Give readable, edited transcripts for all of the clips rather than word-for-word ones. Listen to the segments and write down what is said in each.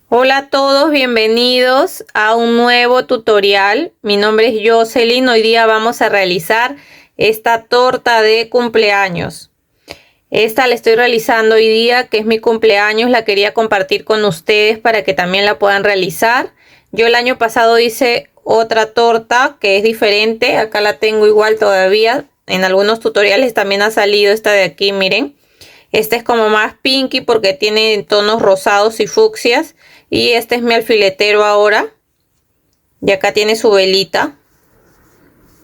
Hola a todos, bienvenidos a un nuevo tutorial. Mi nombre es Jocelyn. Hoy día vamos a realizar esta torta de cumpleaños. Esta la estoy realizando hoy día, que es mi cumpleaños. La quería compartir con ustedes para que también la puedan realizar. Yo el año pasado hice otra torta que es diferente. Acá la tengo igual todavía. En algunos tutoriales también ha salido esta de aquí, miren. Esta es como más pinky porque tiene tonos rosados y fucsias. Y este es mi alfiletero ahora. Y acá tiene su velita.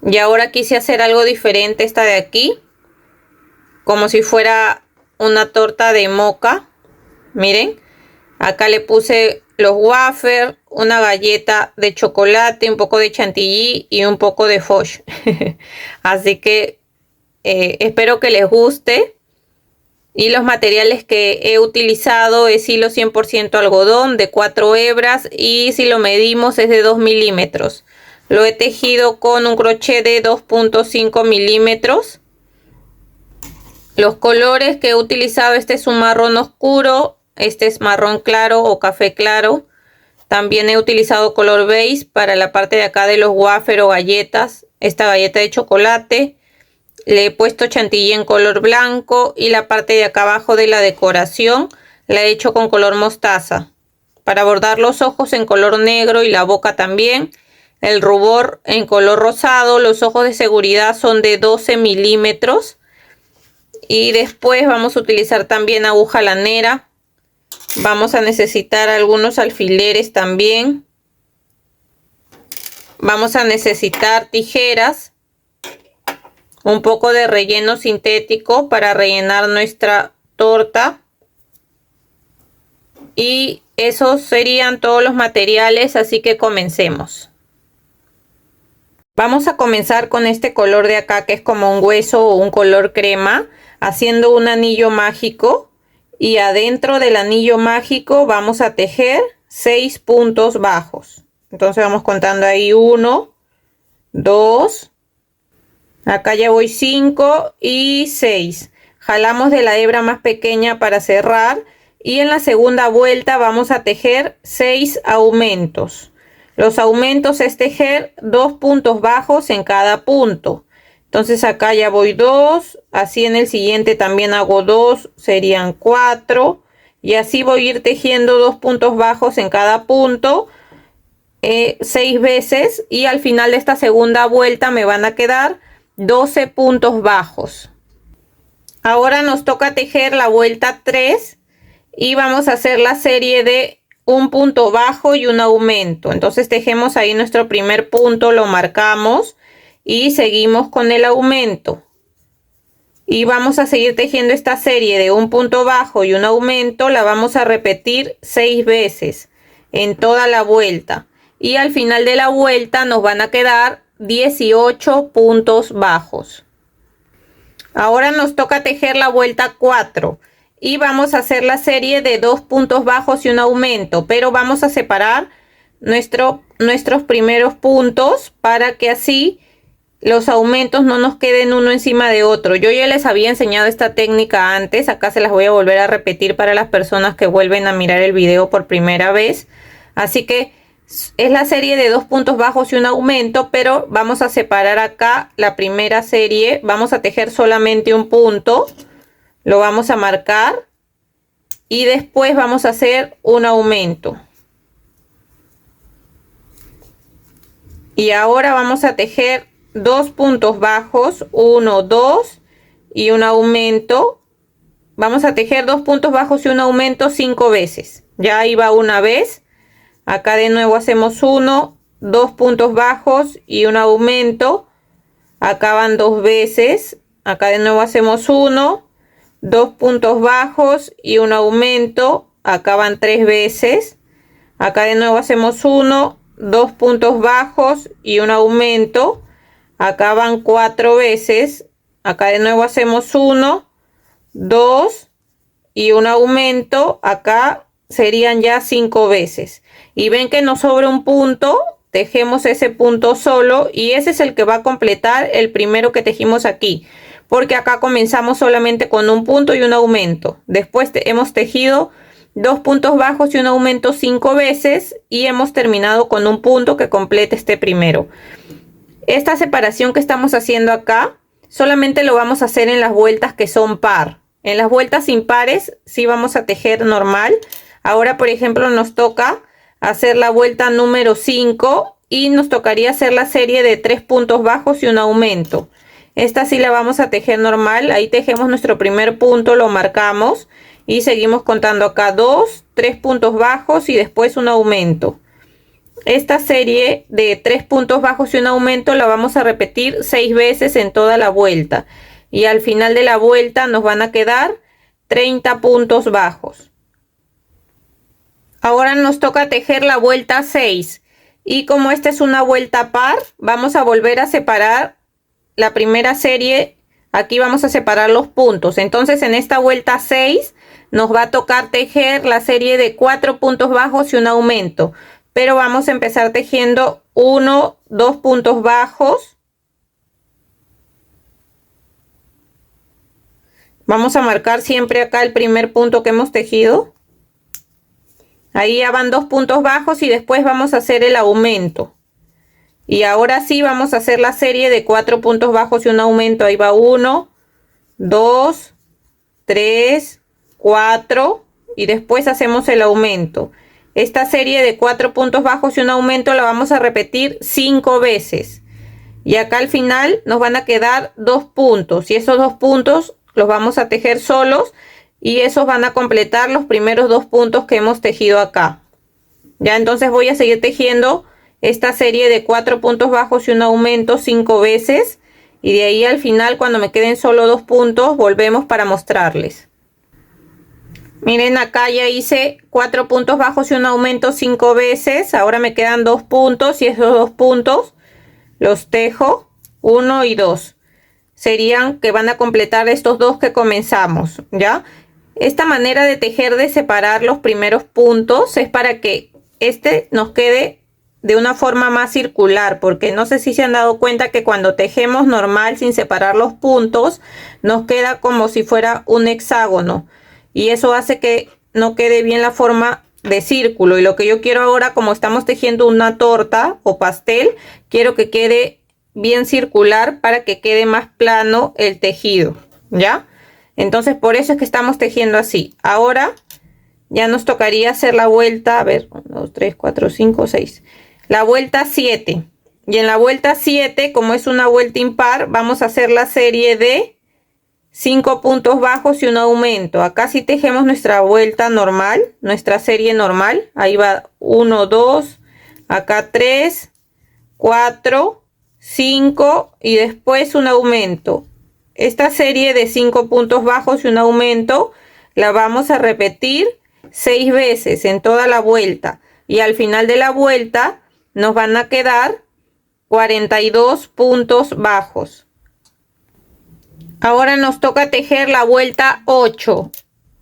Y ahora quise hacer algo diferente, esta de aquí. Como si fuera una torta de moca. Miren. Acá le puse los wafers, una galleta de chocolate, un poco de chantilly y un poco de fudge. Así que espero que les guste. Y los materiales que he utilizado es hilo 100% algodón de 4 hebras y si lo medimos es de 2 milímetros. Lo he tejido con un crochet de 2.5 milímetros. Los colores que he utilizado, este es un marrón oscuro, este es marrón claro o café claro. También he utilizado color beige para la parte de acá de los wafers o galletas. Esta galleta de chocolate. Le he puesto chantilly en color blanco y la parte de acá abajo de la decoración la he hecho con color mostaza. Para bordar los ojos en color negro y la boca también. El rubor en color rosado. Los ojos de seguridad son de 12 milímetros. Y después vamos a utilizar también aguja lanera. Vamos a necesitar algunos alfileres también. Vamos a necesitar tijeras. Un poco de relleno sintético para rellenar nuestra torta. Y esos serían todos los materiales, así que comencemos. Vamos a comenzar con este color de acá, que es como un hueso o un color crema, haciendo un anillo mágico. Y adentro del anillo mágico vamos a tejer 6 puntos bajos. Entonces vamos contando ahí 1, 2, acá ya voy 5 y 6. Jalamos de la hebra más pequeña para cerrar y en la segunda vuelta vamos a tejer 6 aumentos. Los aumentos es tejer 2 puntos bajos en cada punto. Entonces acá ya voy 2, así en el siguiente también hago 2, serían 4 y así voy a ir tejiendo 2 puntos bajos en cada punto 6 veces y al final de esta segunda vuelta me van a quedar 12 puntos bajos. Ahora nos toca tejer la vuelta 3 y vamos a hacer la serie de un punto bajo y un aumento. Entonces tejemos ahí nuestro primer punto, lo marcamos y seguimos con el aumento. Y vamos a seguir tejiendo esta serie de un punto bajo y un aumento, la vamos a repetir 6 veces en toda la vuelta. Y al final de la vuelta nos van a quedar 18 puntos bajos. Ahora nos toca tejer la vuelta 4 y vamos a hacer la serie de 2 puntos bajos y un aumento, pero vamos a separar nuestros primeros puntos para que así los aumentos no nos queden uno encima de otro. Yo ya les había enseñado esta técnica antes, acá se las voy a volver a repetir para las personas que vuelven a mirar el video por primera vez. Así que es la serie de 2 puntos bajos y un aumento, pero vamos a separar acá la primera serie. Vamos a tejer solamente un punto, lo vamos a marcar y después vamos a hacer un aumento. Y ahora vamos a tejer 2 puntos bajos, 1, 2 y un aumento. Vamos a tejer 2 puntos bajos y un aumento 5 veces. Ya iba una vez. Acá de nuevo hacemos 1, 2 puntos bajos y un aumento. Acá van 2 veces. Acá de nuevo hacemos 1, 2 puntos bajos y un aumento. Acá van 3 veces. Acá de nuevo hacemos 1, 2 puntos bajos y un aumento. Acá van 4 veces. Acá de nuevo hacemos 1, 2 y un aumento. Acá serían ya 5 veces. Y ven que nos sobra un punto. Tejemos ese punto solo y ese es el que va a completar el primero que tejimos aquí. Porque acá comenzamos solamente con un punto y un aumento. Después hemos tejido 2 puntos bajos y un aumento 5 veces y hemos terminado con un punto que complete este primero. Esta separación que estamos haciendo acá solamente lo vamos a hacer en las vueltas que son par. En las vueltas impares sí vamos a tejer normal. Ahora, por ejemplo, nos toca hacer la vuelta número 5 y nos tocaría hacer la serie de 3 puntos bajos y un aumento. Esta sí la vamos a tejer normal. Ahí tejemos nuestro primer punto, lo marcamos y seguimos contando acá 2, 3 puntos bajos y después un aumento. Esta serie de 3 puntos bajos y un aumento la vamos a repetir 6 veces en toda la vuelta. Y al final de la vuelta nos van a quedar 30 puntos bajos. Ahora nos toca tejer la vuelta 6. Y como esta es una vuelta par, vamos a volver a separar la primera serie. Aquí vamos a separar los puntos. Entonces en esta vuelta 6 nos va a tocar tejer la serie de 4 puntos bajos y un aumento. Pero vamos a empezar tejiendo 1, 2 puntos bajos. Vamos a marcar siempre acá el primer punto que hemos tejido. Ahí ya van 2 puntos bajos y después vamos a hacer el aumento. Y ahora sí vamos a hacer la serie de 4 puntos bajos y un aumento. Ahí va 1, 2, 3, 4 y después hacemos el aumento. Esta serie de 4 puntos bajos y un aumento la vamos a repetir 5 veces. Y acá al final nos van a quedar 2 puntos. Y esos 2 puntos los vamos a tejer solos. Y esos van a completar los primeros 2 puntos que hemos tejido acá. Ya entonces voy a seguir tejiendo esta serie de 4 puntos bajos y un aumento 5 veces. Y de ahí al final, cuando me queden solo 2 puntos, volvemos para mostrarles. Miren, acá ya hice 4 puntos bajos y un aumento 5 veces. Ahora me quedan 2 puntos y esos 2 puntos los tejo 1 y 2. Serían que van a completar estos 2 que comenzamos, ¿ya? Esta manera de tejer, de separar los primeros puntos, es para que este nos quede de una forma más circular, porque no sé si se han dado cuenta que cuando tejemos normal sin separar los puntos, nos queda como si fuera un hexágono. Y eso hace que no quede bien la forma de círculo. Y lo que yo quiero ahora, como estamos tejiendo una torta o pastel, quiero que quede bien circular para que quede más plano el tejido, ¿ya? Entonces por eso es que estamos tejiendo así. Ahora ya nos tocaría hacer la vuelta, a ver, 1, 2, 3, 4, 5, 6. La vuelta 7. Y en la vuelta 7, como es una vuelta impar, vamos a hacer la serie de 5 puntos bajos y un aumento. Acá sí tejemos nuestra vuelta normal, nuestra serie normal. Ahí va 1, 2, acá 3, 4, 5 y después un aumento. Esta serie de 5 puntos bajos y un aumento la vamos a repetir 6 veces en toda la vuelta. Y al final de la vuelta nos van a quedar 42 puntos bajos. Ahora nos toca tejer la vuelta 8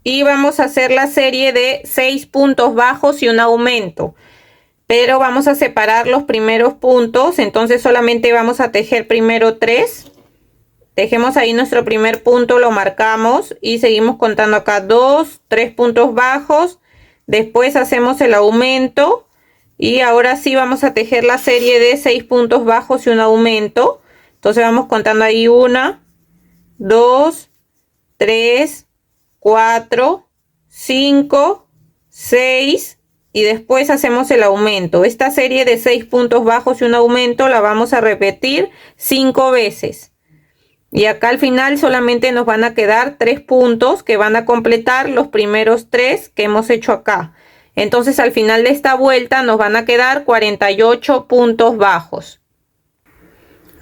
y vamos a hacer la serie de 6 puntos bajos y un aumento, pero vamos a separar los primeros puntos. Entonces solamente vamos a tejer primero 3, tejemos ahí nuestro primer punto, lo marcamos y seguimos contando acá 2, 3 puntos bajos, después hacemos el aumento y ahora sí vamos a tejer la serie de 6 puntos bajos y un aumento. Entonces vamos contando ahí 1, 2, 3, 4, 5, 6 y después hacemos el aumento. Esta serie de 6 puntos bajos y un aumento la vamos a repetir 5 veces. Y acá al final solamente nos van a quedar 3 puntos que van a completar los primeros 3 que hemos hecho acá. Entonces al final de esta vuelta nos van a quedar 48 puntos bajos.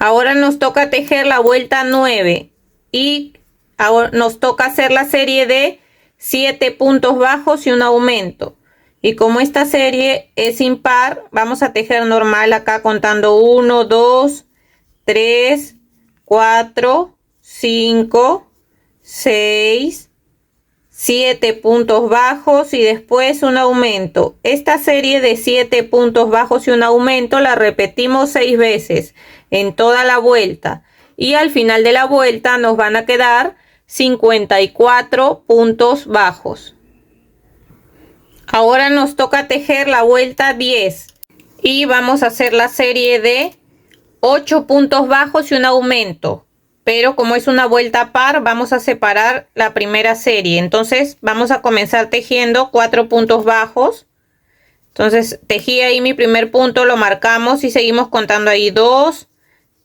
Ahora nos toca tejer la vuelta 9. Y ahora nos toca hacer la serie de 7 puntos bajos y un aumento. Y como esta serie es impar, vamos a tejer normal acá contando 1, 2, 3, 4, 5, 6, 7 puntos bajos y después un aumento. Esta serie de 7 puntos bajos y un aumento la repetimos 6 veces en toda la vuelta. Y al final de la vuelta nos van a quedar 54 puntos bajos. Ahora nos toca tejer la vuelta 10 y vamos a hacer la serie de 8 puntos bajos y un aumento, pero como es una vuelta par vamos a separar la primera serie. Entonces vamos a comenzar tejiendo 4 puntos bajos. Entonces tejí ahí mi primer punto, lo marcamos y seguimos contando ahí 2,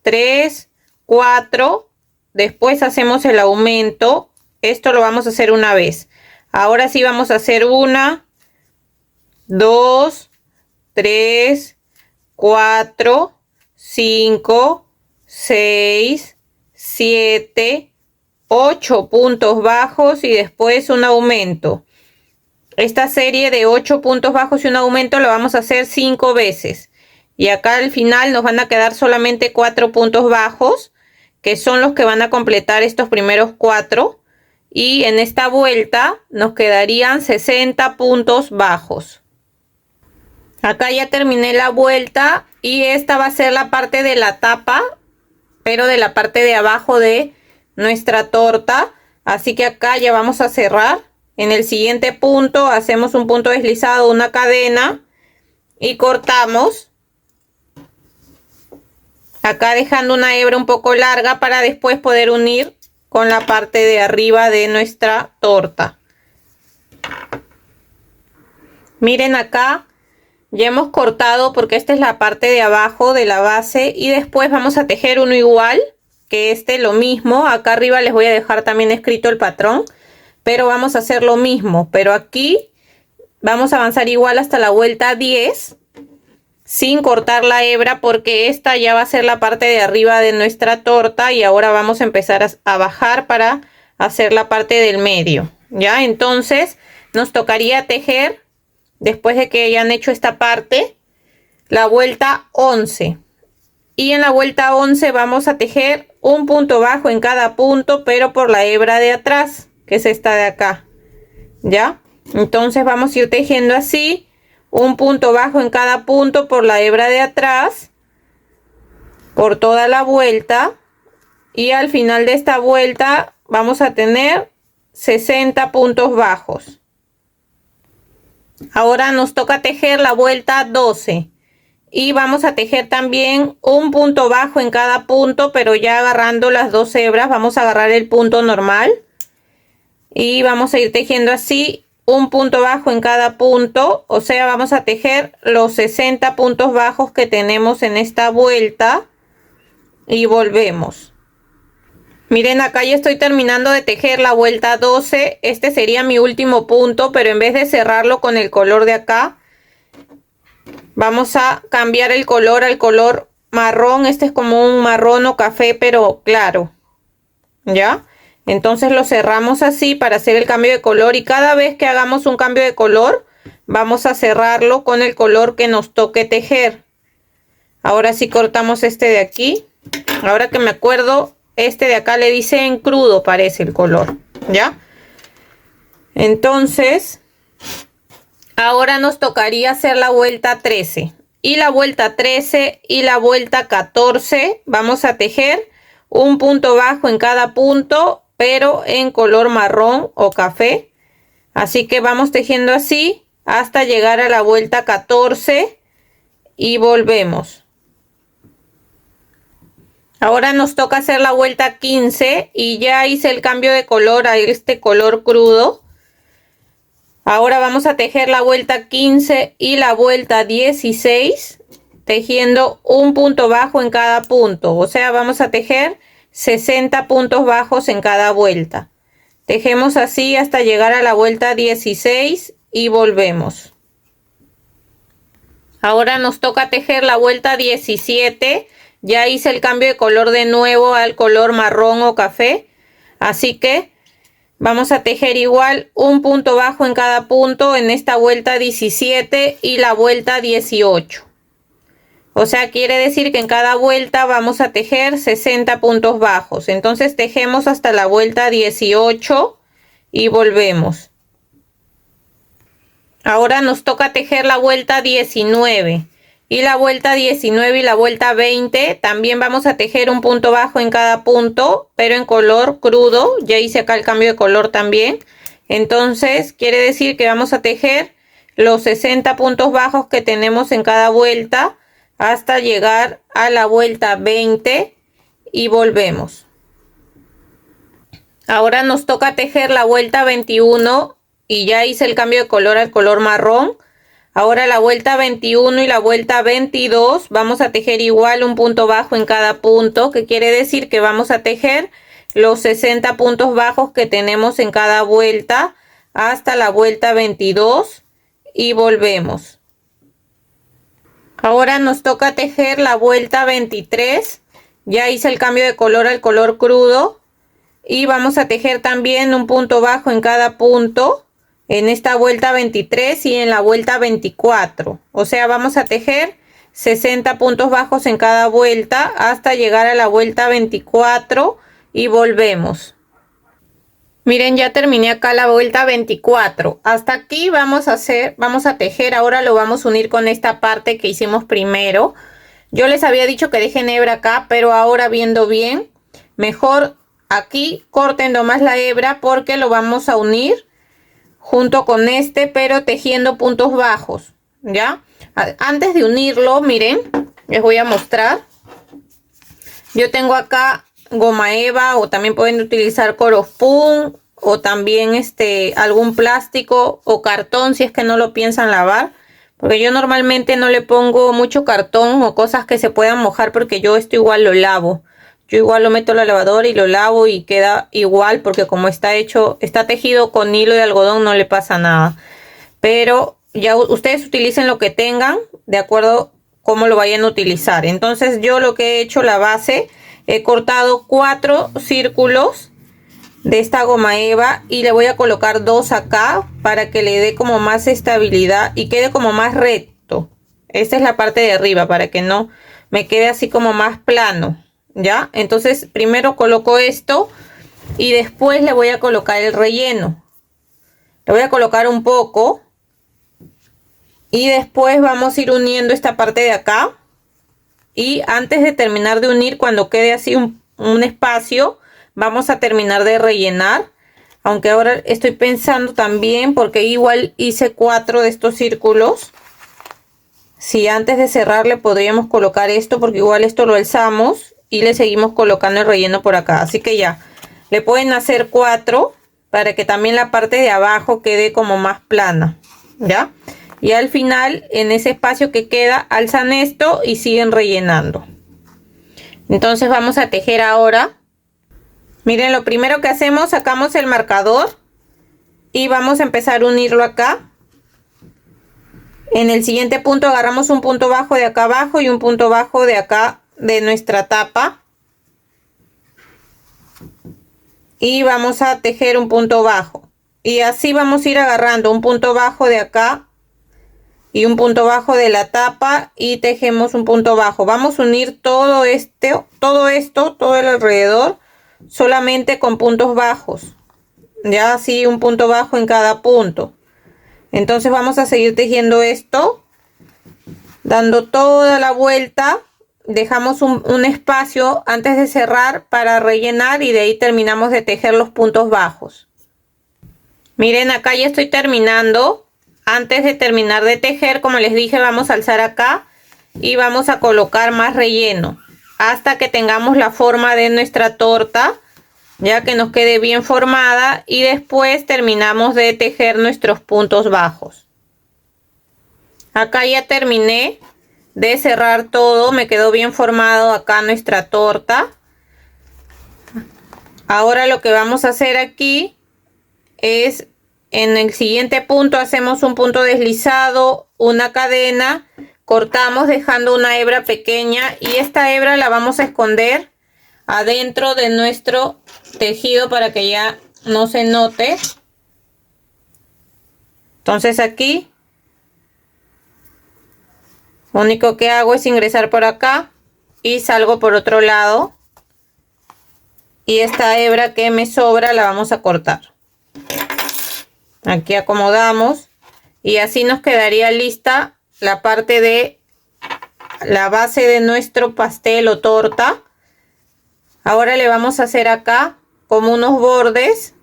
3, 4. Después hacemos el aumento. Esto lo vamos a hacer una vez. Ahora sí vamos a hacer 1, 2, 3, 4, 5, 6, 7, 8 puntos bajos y después un aumento. Esta serie de 8 puntos bajos y un aumento lo vamos a hacer 5 veces. Y acá al final nos van a quedar solamente 4 puntos bajos, que son los que van a completar estos primeros 4. Y en esta vuelta nos quedarían 60 puntos bajos. Acá ya terminé la vuelta y esta va a ser la parte de la tapa, pero de la parte de abajo de nuestra torta. Así que acá ya vamos a cerrar. En el siguiente punto hacemos un punto deslizado, una cadena y cortamos. Acá dejando una hebra un poco larga para después poder unir con la parte de arriba de nuestra torta. Miren acá, ya hemos cortado porque esta es la parte de abajo de la base y después vamos a tejer uno igual que este, lo mismo. Acá arriba les voy a dejar también escrito el patrón, pero vamos a hacer lo mismo, pero aquí vamos a avanzar igual hasta la vuelta 10 sin cortar la hebra porque esta ya va a ser la parte de arriba de nuestra torta y ahora vamos a empezar a bajar para hacer la parte del medio. Ya, entonces nos tocaría tejer, después de que hayan hecho esta parte, la vuelta 11. Y en la vuelta 11 vamos a tejer un punto bajo en cada punto, pero por la hebra de atrás, que es esta de acá. ¿Ya? Entonces vamos a ir tejiendo así, un punto bajo en cada punto por la hebra de atrás, por toda la vuelta. Y al final de esta vuelta vamos a tener 60 puntos bajos. Ahora nos toca tejer la vuelta 12 y vamos a tejer también un punto bajo en cada punto, pero ya agarrando las dos hebras vamos a agarrar el punto normal y vamos a ir tejiendo así un punto bajo en cada punto, o sea vamos a tejer los 60 puntos bajos que tenemos en esta vuelta y volvemos. Miren, acá ya estoy terminando de tejer la vuelta 12. Este sería mi último punto, pero en vez de cerrarlo con el color de acá, vamos a cambiar el color al color marrón. Este es como un marrón o café, pero claro. ¿Ya? Entonces lo cerramos así para hacer el cambio de color. Y cada vez que hagamos un cambio de color, vamos a cerrarlo con el color que nos toque tejer. Ahora sí cortamos este de aquí. Ahora que me acuerdo, este de acá le dicen crudo, parece el color, ¿ya? Entonces, ahora nos tocaría hacer la vuelta 13. Y la vuelta 13 y la vuelta 14 vamos a tejer un punto bajo en cada punto, pero en color marrón o café. Así que vamos tejiendo así hasta llegar a la vuelta 14 y volvemos. Ahora nos toca hacer la vuelta 15 y ya hice el cambio de color a este color crudo. Ahora vamos a tejer la vuelta 15 y la vuelta 16, tejiendo un punto bajo en cada punto. O sea, vamos a tejer 60 puntos bajos en cada vuelta. Tejemos así hasta llegar a la vuelta 16 y volvemos. Ahora nos toca tejer la vuelta 17. Ya hice el cambio de color de nuevo al color marrón o café. Así que vamos a tejer igual un punto bajo en cada punto en esta vuelta 17 y la vuelta 18. O sea, quiere decir que en cada vuelta vamos a tejer 60 puntos bajos. Entonces tejemos hasta la vuelta 18 y volvemos. Ahora nos toca tejer la vuelta 19. Y la vuelta 19 y la vuelta 20 también vamos a tejer un punto bajo en cada punto, pero en color crudo. Ya hice acá el cambio de color también. Entonces quiere decir que vamos a tejer los 60 puntos bajos que tenemos en cada vuelta hasta llegar a la vuelta 20 y volvemos. Ahora nos toca tejer la vuelta 21 y ya hice el cambio de color al color marrón. Ahora la vuelta 21 y la vuelta 22 vamos a tejer igual un punto bajo en cada punto, que quiere decir que vamos a tejer los 60 puntos bajos que tenemos en cada vuelta hasta la vuelta 22 y volvemos. Ahora nos toca tejer la vuelta 23. Ya hice el cambio de color al color crudo y vamos a tejer también un punto bajo en cada punto en esta vuelta 23 y en la vuelta 24. O sea, vamos a tejer 60 puntos bajos en cada vuelta hasta llegar a la vuelta 24 y volvemos. Miren, ya terminé acá la vuelta 24. Hasta aquí vamos a tejer. Ahora lo vamos a unir con esta parte que hicimos primero. Yo les había dicho que dejen hebra acá, pero ahora viendo bien, mejor aquí corten nomás la hebra porque lo vamos a unir junto con este, pero tejiendo puntos bajos, ¿ya? Antes de unirlo, miren, les voy a mostrar. Yo tengo acá goma eva, o también pueden utilizar Corospun, o también algún plástico o cartón si es que no lo piensan lavar, porque yo normalmente no le pongo mucho cartón o cosas que se puedan mojar, porque yo esto igual lo lavo. Yo igual lo meto a la lavadora y lo lavo y queda igual, porque como está tejido con hilo de algodón, no le pasa nada. Pero ya ustedes utilicen lo que tengan de acuerdo cómo lo vayan a utilizar. Entonces yo lo que he hecho, la base, he cortado 4 círculos de esta goma eva y le voy a colocar 2 acá para que le dé como más estabilidad y quede como más recto. Esta es la parte de arriba para que no me quede así como más plano. ¿Ya? Entonces primero coloco esto y después le voy a colocar el relleno. Le voy a colocar un poco y después vamos a ir uniendo esta parte de acá. Y antes de terminar de unir, cuando quede así un espacio, vamos a terminar de rellenar. Aunque ahora estoy pensando también, porque igual hice 4 de estos círculos, si antes de cerrarle podríamos colocar esto, porque igual esto lo alzamos y le seguimos colocando el relleno por acá. Así que ya, le pueden hacer 4 para que también la parte de abajo quede como más plana, ¿ya? Y al final, en ese espacio que queda, alzan esto y siguen rellenando. Entonces vamos a tejer ahora. Miren, lo primero que hacemos, sacamos el marcador y vamos a empezar a unirlo acá. En el siguiente punto agarramos un punto bajo de acá abajo y un punto bajo de acá de nuestra tapa y vamos a tejer un punto bajo, y así vamos a ir agarrando un punto bajo de acá y un punto bajo de la tapa y tejemos un punto bajo. Vamos a unir todo esto, todo el alrededor, solamente con puntos bajos, ya así un punto bajo en cada punto. Entonces vamos a seguir tejiendo esto, dando toda la vuelta. Dejamos un espacio antes de cerrar para rellenar y de ahí terminamos de tejer los puntos bajos. Miren, acá ya estoy terminando. Antes de terminar de tejer, como les dije, vamos a alzar acá y vamos a colocar más relleno hasta que tengamos la forma de nuestra torta, ya que nos quede bien formada, y después terminamos de tejer nuestros puntos bajos. Acá ya terminé de cerrar todo, me quedó bien formado acá nuestra torta. Ahora lo que vamos a hacer aquí es, en el siguiente punto hacemos un punto deslizado, una cadena, cortamos dejando una hebra pequeña y esta hebra la vamos a esconder adentro de nuestro tejido para que ya no se note. Entonces aquí lo único que hago es ingresar por acá y salgo por otro lado, y esta hebra que me sobra la vamos a cortar. Aquí acomodamos y así nos quedaría lista la parte de la base de nuestro pastel o torta. Ahora le vamos a hacer acá como unos bordes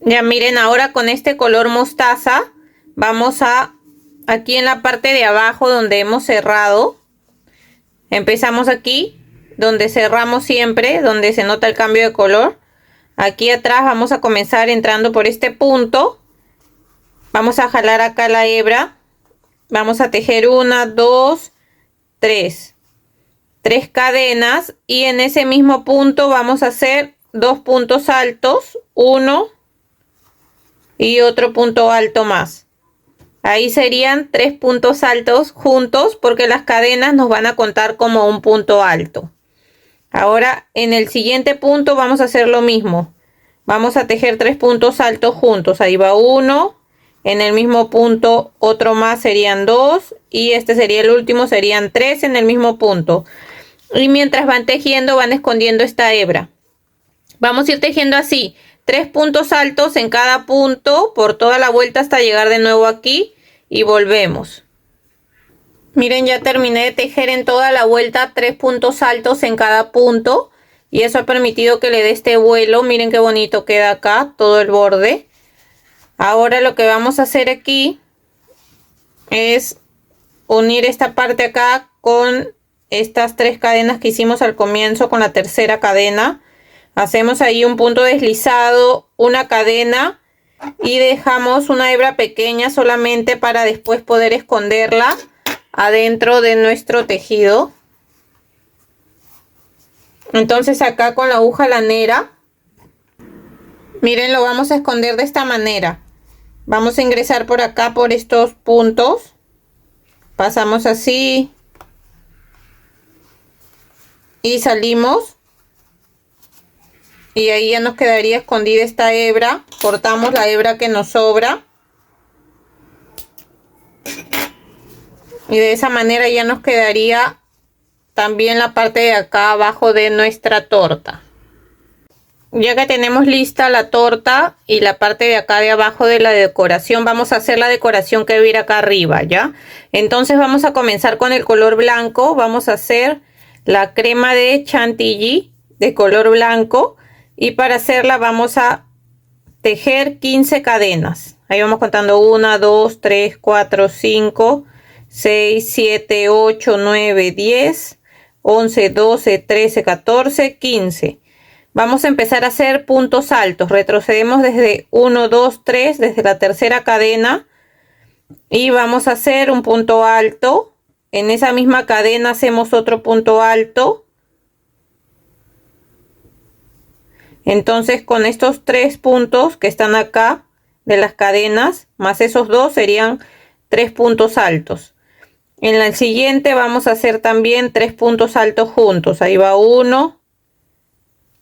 Ya miren, ahora con este color mostaza vamos a, aquí en la parte de abajo donde hemos cerrado, empezamos aquí donde cerramos siempre, donde se nota el cambio de color. Aquí atrás vamos a comenzar entrando por este punto, vamos a jalar acá la hebra, vamos a tejer 1, 2, 3 cadenas, y en ese mismo punto vamos a hacer 2 puntos altos, uno y otro punto alto más. Ahí serían 3 puntos altos juntos, porque las cadenas nos van a contar como un punto alto. Ahora en el siguiente punto vamos a hacer lo mismo, vamos a tejer 3 puntos altos juntos. Ahí va uno, en el mismo punto otro más, serían 2, y este sería el último, serían 3 en el mismo punto. Y mientras van tejiendo, van escondiendo esta hebra. Vamos a ir tejiendo así 3 puntos altos en cada punto por toda la vuelta hasta llegar de nuevo aquí, y volvemos. Miren, ya terminé de tejer en toda la vuelta 3 puntos altos en cada punto, y eso ha permitido que le dé este vuelo. Miren qué bonito queda acá todo el borde. Ahora lo que vamos a hacer aquí es unir esta parte acá con estas 3 cadenas que hicimos al comienzo, con la tercera cadena. Hacemos ahí un punto deslizado, una cadena, y dejamos una hebra pequeña solamente para después poder esconderla adentro de nuestro tejido. Entonces acá con la aguja lanera, miren, lo vamos a esconder de esta manera. Vamos a ingresar por acá por estos puntos, pasamos así y salimos, y ahí ya nos quedaría escondida esta hebra. Cortamos la hebra que nos sobra y de esa manera ya nos quedaría también la parte de acá abajo de nuestra torta. Ya que tenemos lista la torta y la parte de acá de abajo de la decoración, vamos a hacer la decoración que va a ir acá arriba, ¿ya? Entonces vamos a comenzar con el color blanco. Vamos a hacer la crema de chantilly de color blanco, y para hacerla vamos a tejer 15 cadenas. Ahí vamos contando 1, 2, 3, 4, 5, 6, 7, 8, 9, 10, 11, 12, 13, 14, 15. Vamos a empezar a hacer puntos altos. Retrocedemos desde 1, 2, 3, desde la tercera cadena, y vamos a hacer un punto alto. En esa misma cadena hacemos otro punto alto. Entonces con estos 3 puntos que están acá de las cadenas más esos 2 serían 3 puntos altos. En la siguiente vamos a hacer también 3 puntos altos juntos. Ahí va 1,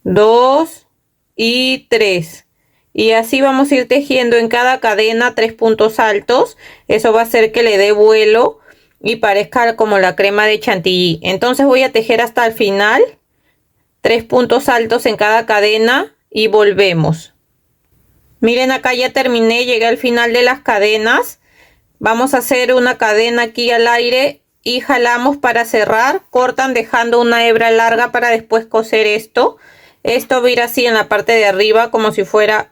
2 y 3, y así vamos a ir tejiendo en cada cadena 3 puntos altos. Eso va a hacer que le dé vuelo y parezca como la crema de chantilly. Entonces voy a tejer hasta el final 3 puntos altos en cada cadena y volvemos. Miren, acá ya terminé, llegué al final de las cadenas. Vamos a hacer una cadena aquí al aire y jalamos para cerrar. Cortan dejando una hebra larga para después coser esto. Esto va a ir así en la parte de arriba, como si fuera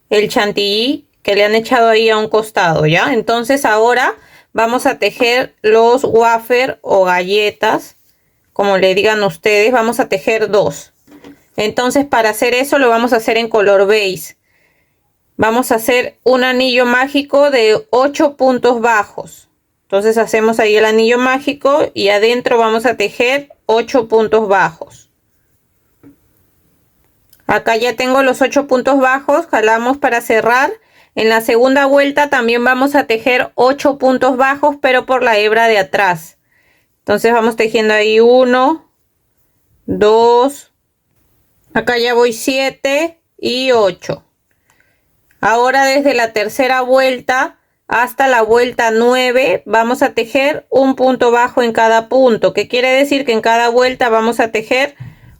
el chantilly que le han echado ahí a un costado, ¿ya? Entonces ahora vamos a tejer los wafer o galletas, como le digan ustedes. Vamos a tejer 2. Entonces para hacer eso lo vamos a hacer en color beige. Vamos a hacer un anillo mágico de 8 puntos bajos. Entonces hacemos ahí el anillo mágico y adentro vamos a tejer 8 puntos bajos. Acá ya tengo los 8 puntos bajos, jalamos para cerrar. En la segunda vuelta también vamos a tejer 8 puntos bajos, pero por la hebra de atrás. Entonces vamos tejiendo ahí 1, 2, acá ya voy 7 y 8. Ahora desde la tercera vuelta hasta la vuelta 9 vamos a tejer un punto bajo en cada punto, que quiere decir que en cada vuelta vamos a tejer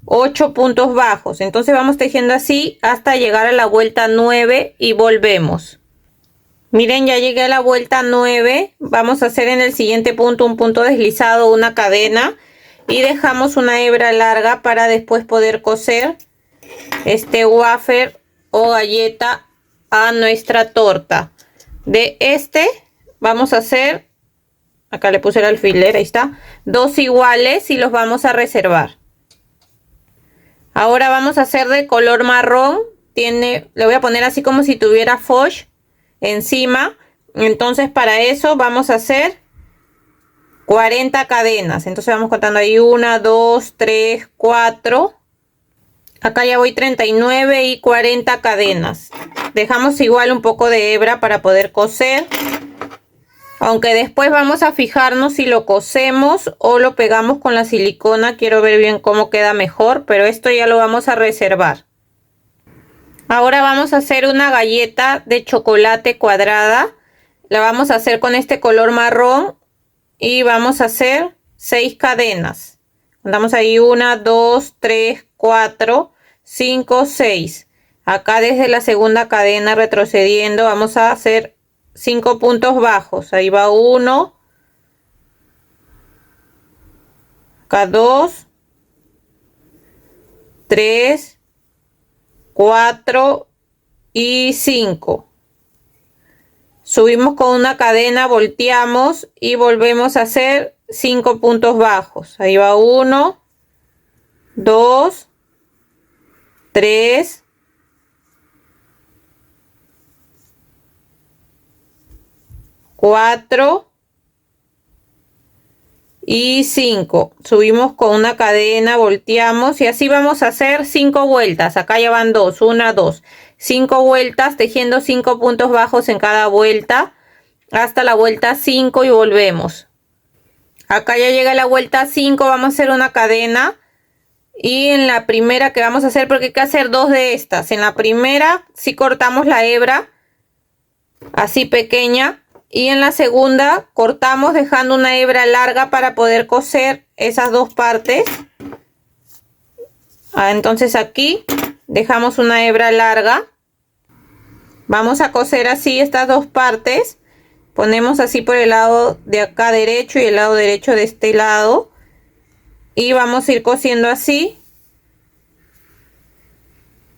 8 puntos bajos. Entonces vamos tejiendo así hasta llegar a la vuelta 9 y volvemos. Miren, ya llegué a la vuelta 9. Vamos a hacer en el siguiente punto un punto deslizado, una cadena, y dejamos una hebra larga para después poder coser este wafer o galleta a nuestra torta. De este vamos a hacer, acá le puse el alfiler, ahí está, 2 iguales y los vamos a reservar. Ahora vamos a hacer de color marrón. Le voy a poner así como si tuviera foch encima. Entonces para eso vamos a hacer 40 cadenas. Entonces vamos contando ahí 1, 2, 3, 4. Acá ya voy 39 y 40 cadenas. Dejamos igual un poco de hebra para poder coser. Aunque después vamos a fijarnos si lo cosemos o lo pegamos con la silicona. Quiero ver bien cómo queda mejor, pero esto ya lo vamos a reservar. Ahora vamos a hacer una galleta de chocolate cuadrada. La vamos a hacer con este color marrón y vamos a hacer 6 cadenas. Contamos ahí 1, 2, 3, 4, 5, 6. Acá desde la segunda cadena retrocediendo vamos a hacer 5 puntos bajos. Ahí va 1. Acá 2. 3. 4 y 5. Subimos con una cadena, volteamos y volvemos a hacer 5 puntos bajos. Ahí va 1, 2, 3, 4 y 5. Subimos con una cadena, volteamos y así vamos a hacer 5 vueltas. Acá ya van 2, 1, 2. 5 vueltas tejiendo 5 puntos bajos en cada vuelta hasta la vuelta 5 y volvemos. Acá ya llega la vuelta 5, vamos a hacer una cadena y en la primera que vamos a hacer, porque hay que hacer 2 de estas, en la primera sí cortamos la hebra así pequeña y en la segunda cortamos dejando una hebra larga para poder coser esas 2 partes. Entonces aquí dejamos una hebra larga. Vamos a coser así estas 2 partes. Ponemos así por el lado de acá derecho y el lado derecho de este lado. Y vamos a ir cosiendo así.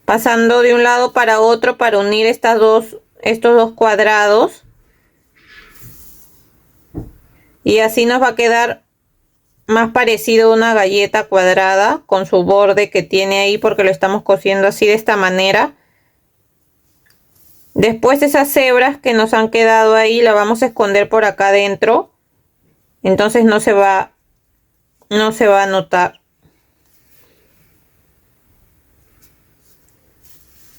Pasando de un lado para otro para unir estos dos cuadrados. Y así nos va a quedar más parecido a una galleta cuadrada con su borde que tiene ahí porque lo estamos cosiendo así de esta manera. Después esas hebras que nos han quedado ahí la vamos a esconder por acá adentro. Entonces no se va a notar.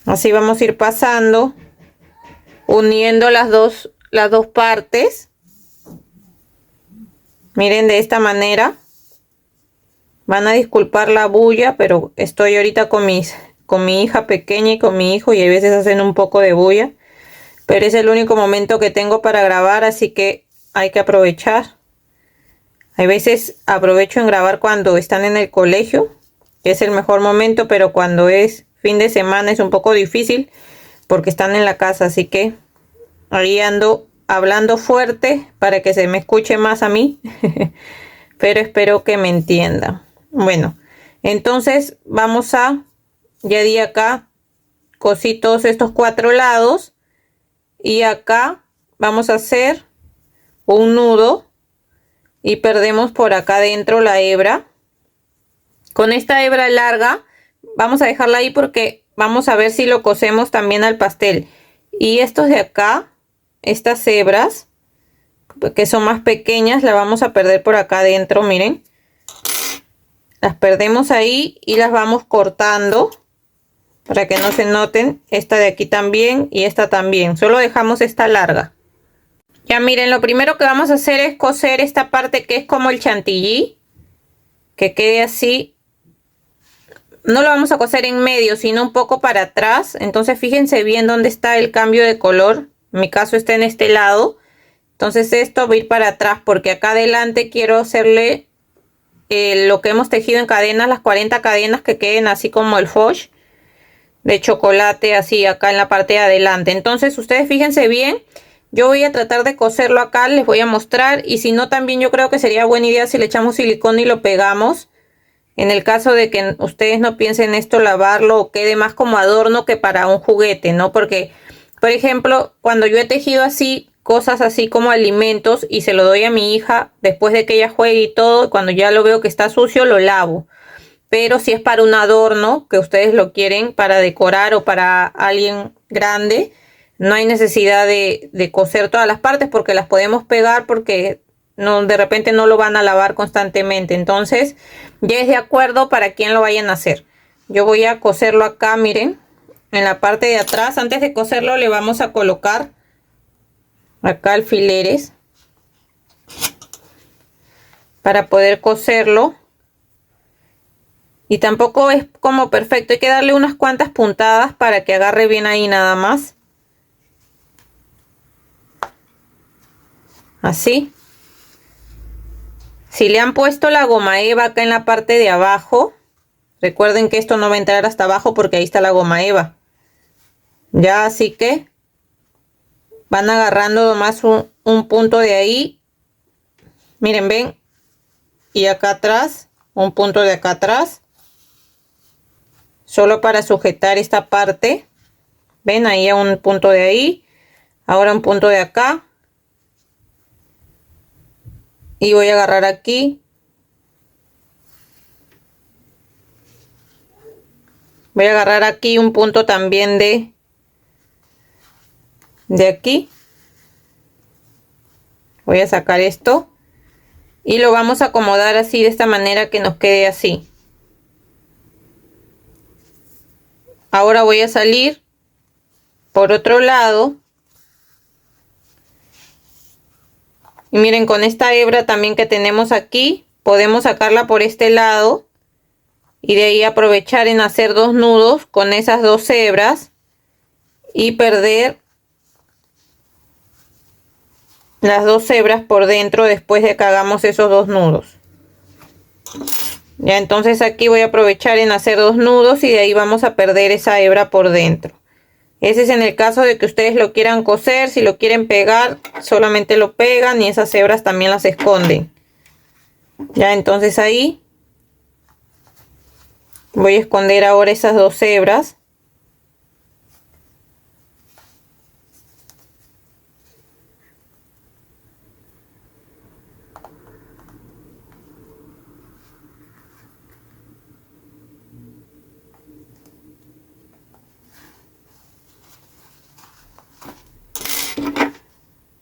Así vamos a ir pasando, uniendo las dos partes. Miren, de esta manera. Van a disculpar la bulla, pero estoy ahorita con mi hija pequeña y con mi hijo y a veces hacen un poco de bulla. Pero es el único momento que tengo para grabar, así que hay que aprovechar. A veces aprovecho en grabar cuando están en el colegio, que es el mejor momento, pero cuando es fin de semana es un poco difícil porque están en la casa, así que ahí ando hablando fuerte para que se me escuche más a mí, pero espero que me entiendan. Bueno, entonces vamos a, ya di acá, cosí todos estos 4 lados y acá vamos a hacer un nudo y perdemos por acá adentro la hebra. Con esta hebra larga vamos a dejarla ahí porque vamos a ver si lo cosemos también al pastel. Y estos de acá, estas hebras que son más pequeñas, las vamos a perder por acá adentro, miren. Las perdemos ahí y las vamos cortando para que no se noten. Esta de aquí también y esta también. Solo dejamos esta larga. Ya miren, lo primero que vamos a hacer es coser esta parte que es como el chantilly. Que quede así. No lo vamos a coser en medio, sino un poco para atrás. Entonces fíjense bien dónde está el cambio de color. En mi caso está en este lado. Entonces esto va a ir para atrás porque acá adelante quiero hacerle lo que hemos tejido en cadenas, las 40 cadenas que queden así como el foch de chocolate, así acá en la parte de adelante. Entonces ustedes fíjense bien. Yo voy a tratar de coserlo acá, les voy a mostrar. Y si no, también yo creo que sería buena idea si le echamos silicona y lo pegamos. En el caso de que ustedes no piensen esto lavarlo o quede más como adorno que para un juguete, ¿no? Porque Por ejemplo, cuando yo he tejido así, cosas así como alimentos y se lo doy a mi hija después de que ella juegue y todo, cuando ya lo veo que está sucio, lo lavo. Pero si es para un adorno, que ustedes lo quieren para decorar o para alguien grande, no hay necesidad de coser todas las partes porque las podemos pegar porque no, de repente no lo van a lavar constantemente. Entonces, ya es de acuerdo para quién lo vayan a hacer. Yo voy a coserlo acá, miren, en la parte de atrás. Antes de coserlo le vamos a colocar acá alfileres para poder coserlo. Y tampoco es como perfecto, hay que darle unas cuantas puntadas para que agarre bien ahí nada más. Así. Si le han puesto la goma eva acá en la parte de abajo, recuerden que esto no va a entrar hasta abajo porque ahí está la goma eva. Ya, así que van agarrando nomás un punto de ahí. Miren, ven. Y acá atrás, un punto de acá atrás. Solo para sujetar esta parte. Ven, ahí a un punto de ahí. Ahora un punto de acá. Y voy a agarrar aquí. Voy a agarrar aquí un punto también de aquí. Voy a sacar esto. Y lo vamos a acomodar así de esta manera que nos quede así. Ahora voy a salir por otro lado. Y miren, con esta hebra también que tenemos aquí, podemos sacarla por este lado. Y de ahí aprovechar en hacer 2 nudos con esas 2 hebras. Y perder las 2 hebras por dentro después de que hagamos esos 2 nudos. Ya, entonces aquí voy a aprovechar en hacer 2 nudos y de ahí vamos a perder esa hebra por dentro. Ese es en el caso de que ustedes lo quieran coser. Si lo quieren pegar, solamente lo pegan y esas hebras también las esconden. Ya, entonces ahí voy a esconder ahora esas 2 hebras.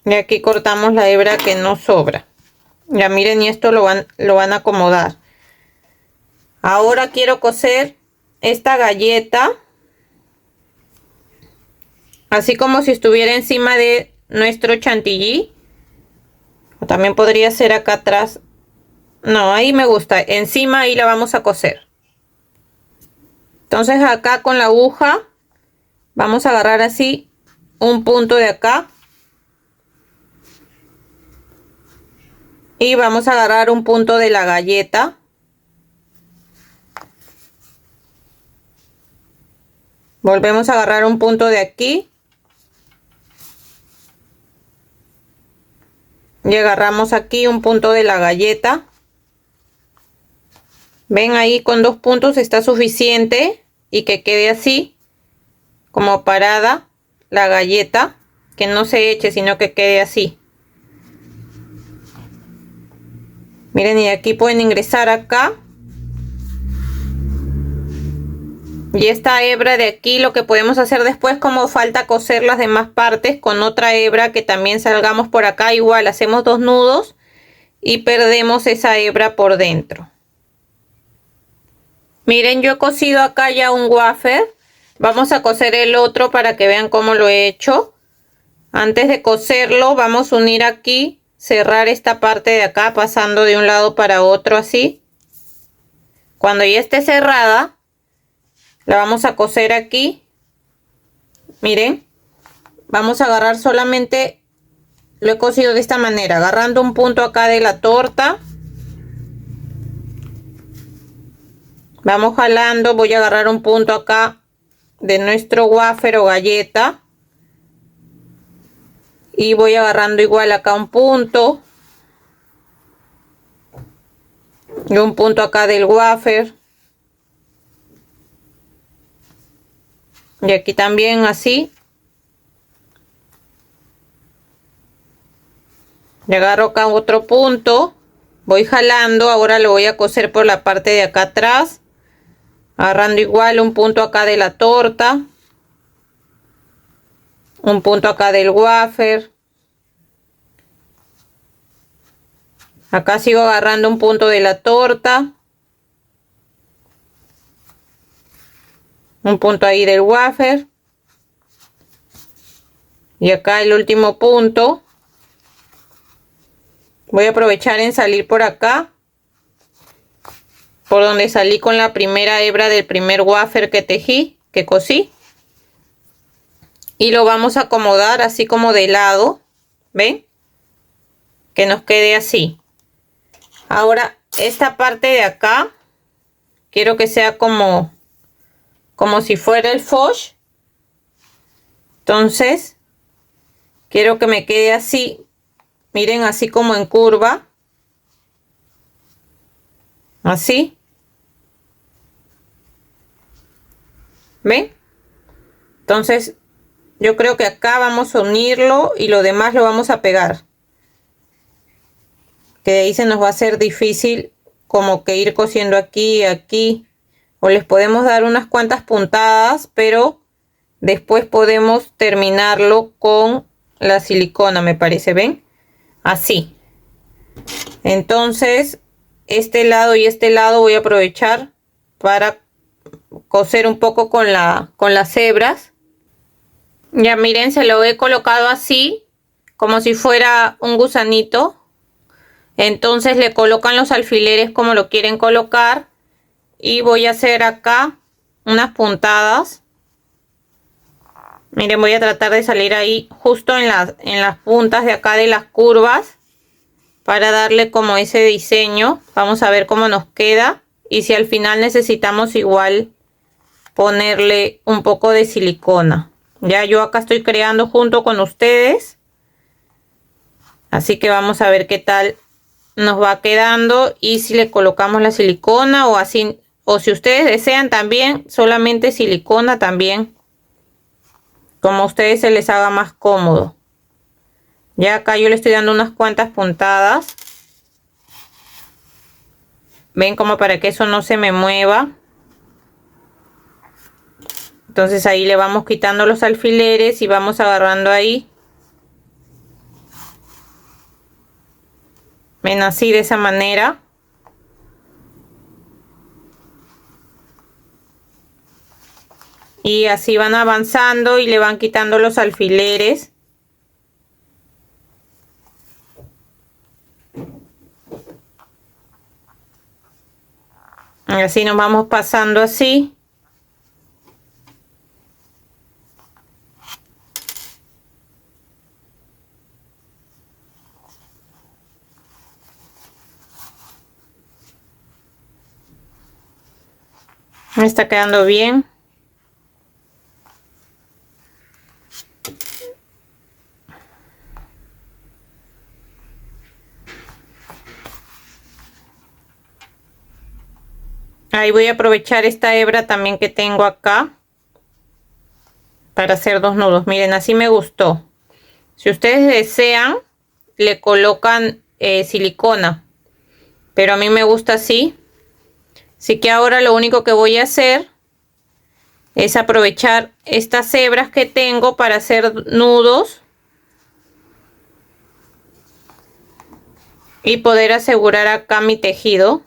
Y aquí cortamos la hebra que no sobra. Ya miren, y esto lo van a acomodar. Ahora quiero coser esta galleta. Así como si estuviera encima de nuestro chantilly. O también podría ser acá atrás. No, ahí me gusta. Encima ahí la vamos a coser. Entonces acá con la aguja vamos a agarrar así un punto de acá. Y vamos a agarrar un punto de la galleta. Volvemos a agarrar un punto de aquí. Y agarramos aquí un punto de la galleta. Ven, ahí con 2 puntos está suficiente. Y que quede así, como parada la galleta. Que no se eche, sino que quede así. Miren, y aquí pueden ingresar acá. Y esta hebra de aquí lo que podemos hacer después, como falta coser las demás partes, con otra hebra que también salgamos por acá, igual hacemos 2 nudos y perdemos esa hebra por dentro. Miren, yo he cosido acá ya un wafer. Vamos a coser el otro para que vean cómo lo he hecho. Antes de coserlo vamos a unir aquí, cerrar esta parte de acá pasando de un lado para otro así. Cuando ya esté cerrada, la vamos a coser aquí. Miren, vamos a agarrar solamente, lo he cosido de esta manera, agarrando un punto acá de la torta. Vamos jalando, voy a agarrar un punto acá de nuestro wafer o galleta. Y voy agarrando igual acá un punto. Y un punto acá del wafer. Y aquí también así. Le agarro acá otro punto, voy jalando, ahora lo voy a coser por la parte de acá atrás, agarrando igual un punto acá de la torta, un punto acá del wafer, acá sigo agarrando un punto de la torta, un punto ahí del wafer, y acá el último punto. Voy a aprovechar en salir por acá, por donde salí con la primera hebra del primer wafer que tejí, que cosí. Y lo vamos a acomodar así como de lado, ¿ven? Que nos quede así. Ahora, esta parte de acá, quiero que sea como si fuera el foch. Entonces, quiero que me quede así. Miren, así como en curva. Así. ¿Ven? Entonces, yo creo que acá vamos a unirlo y lo demás lo vamos a pegar. Que de ahí se nos va a hacer difícil como que ir cosiendo aquí y aquí. O les podemos dar unas cuantas puntadas, pero después podemos terminarlo con la silicona, me parece, ¿ven? Así. Entonces, este lado y este lado voy a aprovechar para coser un poco con las hebras. Ya miren, se lo he colocado así, como si fuera un gusanito. Entonces le colocan los alfileres como lo quieren colocar. Y voy a hacer acá unas puntadas. Miren, voy a tratar de salir ahí justo en las puntas de acá de las curvas, para darle como ese diseño. Vamos a ver cómo nos queda. Y si al final necesitamos igual ponerle un poco de silicona. Ya yo acá estoy creando junto con ustedes. Así que vamos a ver qué tal nos va quedando. Y si le colocamos la silicona o así. O si ustedes desean también solamente silicona también. Como a ustedes se les haga más cómodo. Ya acá yo le estoy dando unas cuantas puntadas. Ven, como para que eso no se me mueva. Entonces ahí le vamos quitando los alfileres y vamos agarrando ahí. Ven, así de esa manera. Y así van avanzando y le van quitando los alfileres. Y así nos vamos pasando así. Me está quedando bien. Ahí voy a aprovechar esta hebra también que tengo acá para hacer dos nudos. Miren, así me gustó. Si ustedes desean, le colocan silicona, pero a mí me gusta así. Así que ahora lo único que voy a hacer es aprovechar estas hebras que tengo para hacer nudos y poder asegurar acá mi tejido.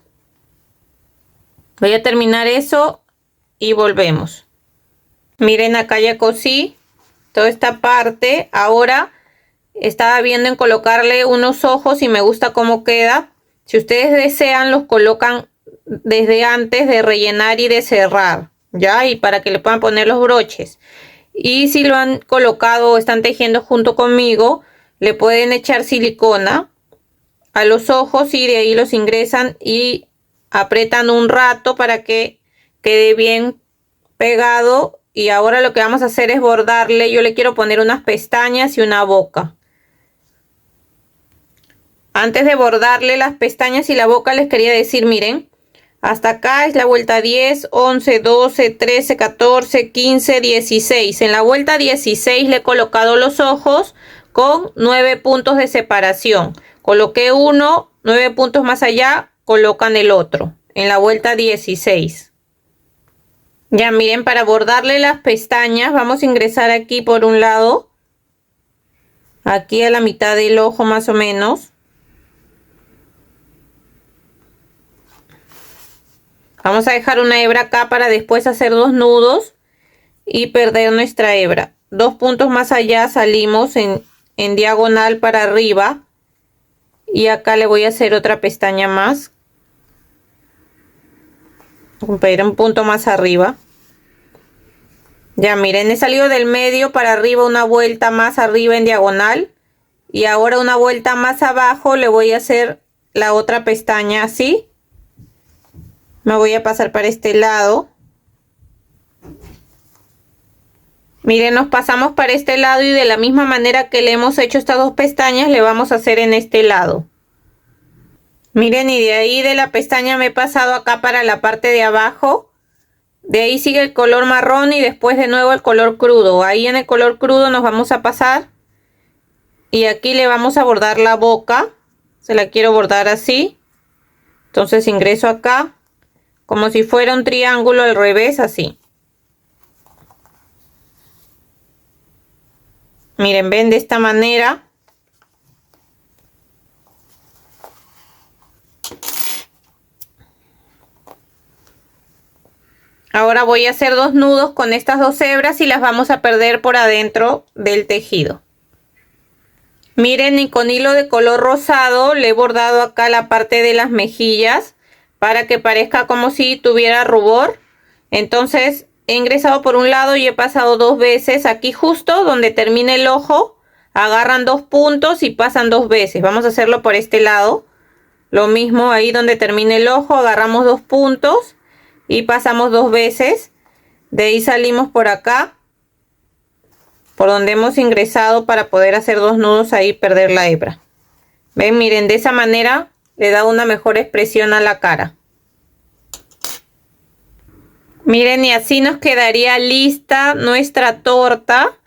Voy a terminar eso y volvemos. Miren, acá ya cosí toda esta parte. Ahora estaba viendo en colocarle unos ojos y me gusta cómo queda. Si ustedes desean, los colocan desde antes de rellenar y de cerrar, ya, y para que le puedan poner los broches. Y si lo han colocado o están tejiendo junto conmigo, le pueden echar silicona a los ojos y de ahí los ingresan y apretan un rato para que quede bien pegado. Y ahora lo que vamos a hacer es bordarle. Yo le quiero poner unas pestañas y una boca. Antes de bordarle las pestañas y la boca, les quería decir, miren, hasta acá es la vuelta 10, 11, 12, 13, 14, 15, 16. En la vuelta 16 le he colocado los ojos con 9 puntos de separación. Coloqué uno, 9 puntos más allá, colocan el otro en la vuelta 16. Ya miren, para bordarle las pestañas vamos a ingresar aquí por un lado, aquí a la mitad del ojo más o menos. Vamos a dejar una hebra acá para después hacer 2 nudos y perder nuestra hebra. 2 puntos más allá salimos en diagonal para arriba y acá le voy a hacer otra pestaña más. Pero un punto más arriba. Ya miren, he salido del medio para arriba, una vuelta más arriba en diagonal y ahora una vuelta más abajo le voy a hacer la otra pestaña así. Me voy a pasar para este lado. Miren, nos pasamos para este lado y de la misma manera que le hemos hecho estas 2 pestañas le vamos a hacer en este lado. Miren, y de ahí de la pestaña me he pasado acá para la parte de abajo. De ahí sigue el color marrón y después de nuevo el color crudo. Ahí en el color crudo nos vamos a pasar. Y aquí le vamos a bordar la boca. Se la quiero bordar así. Entonces ingreso acá. Como si fuera un triángulo al revés, así. Miren, ven de esta manera. Ahora voy a hacer 2 nudos con estas 2 hebras y las vamos a perder por adentro del tejido. Miren, y con hilo de color rosado le he bordado acá la parte de las mejillas para que parezca como si tuviera rubor. Entonces he ingresado por un lado y he pasado 2 veces. Aquí justo donde termina el ojo, agarran 2 puntos y pasan 2 veces. Vamos a hacerlo por este lado. Lo mismo ahí donde termina el ojo, agarramos 2 puntos y pasamos 2 veces. De ahí salimos por acá, por donde hemos ingresado para poder hacer 2 nudos ahí y perder la hebra. Ven, miren, de esa manera le da una mejor expresión a la cara. Miren, y así nos quedaría lista nuestra torta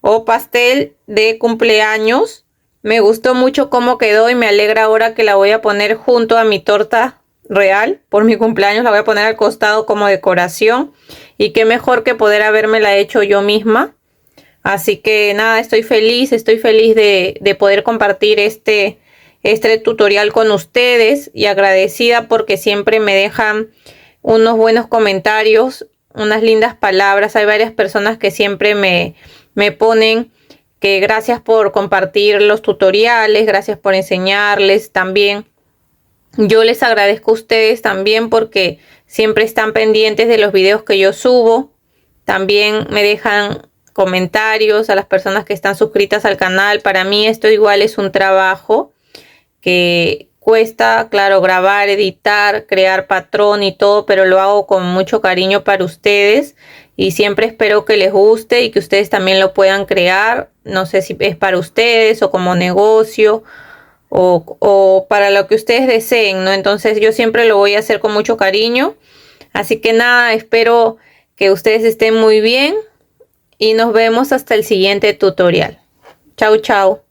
o pastel de cumpleaños. Me gustó mucho cómo quedó y me alegra ahora que la voy a poner junto a mi torta real por mi cumpleaños. La voy a poner al costado como decoración y qué mejor que poder habérmela hecho yo misma. Así que nada, estoy feliz de poder compartir este tutorial con ustedes y agradecida porque siempre me dejan unos buenos comentarios, unas lindas palabras. Hay varias personas que siempre me ponen que gracias por compartir los tutoriales, gracias por enseñarles también. Yo les agradezco a ustedes también porque siempre están pendientes de los videos que yo subo. También me dejan comentarios a las personas que están suscritas al canal. Para mí esto igual es un trabajo que cuesta, claro, grabar, editar, crear patrón y todo, pero lo hago con mucho cariño para ustedes y siempre espero que les guste y que ustedes también lo puedan crear. No sé si es para ustedes o como negocio o para lo que ustedes deseen, ¿no? Entonces yo siempre lo voy a hacer con mucho cariño. Así que nada, espero que ustedes estén muy bien y nos vemos hasta el siguiente tutorial. Chau, chau.